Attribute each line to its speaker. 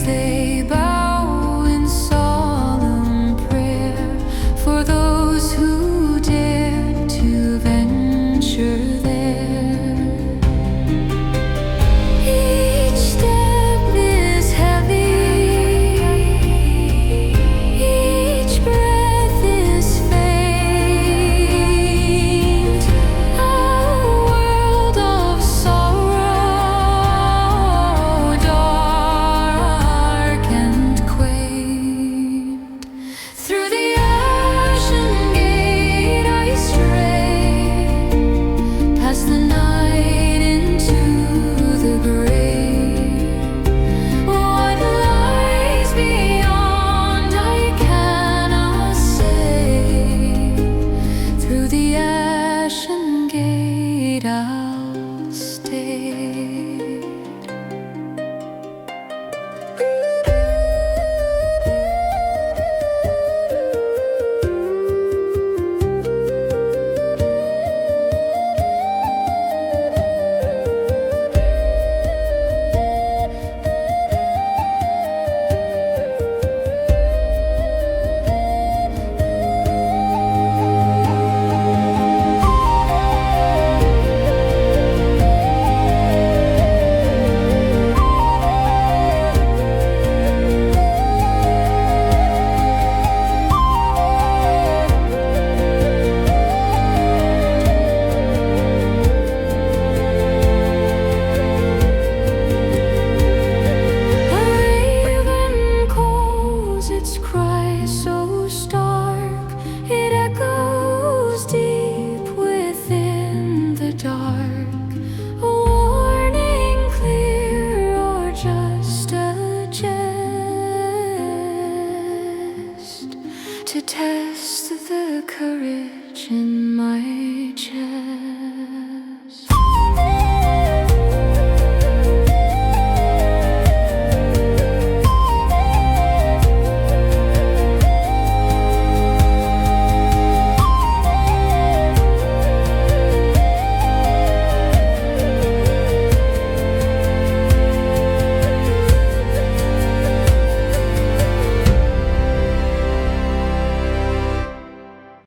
Speaker 1: They bow in solemn prayer for those who dare to venture there. Each step is heavy, each breath is faint. A world of sorrow, dark and quaint. Through the Ashen Gate I stray, past the night into the grave. What lies beyond I cannot say. Through the Ashen Gate I'll stay. A raven calls its cry so stark, it echoes deep within the dark. A warning clear or just a jest to test the courage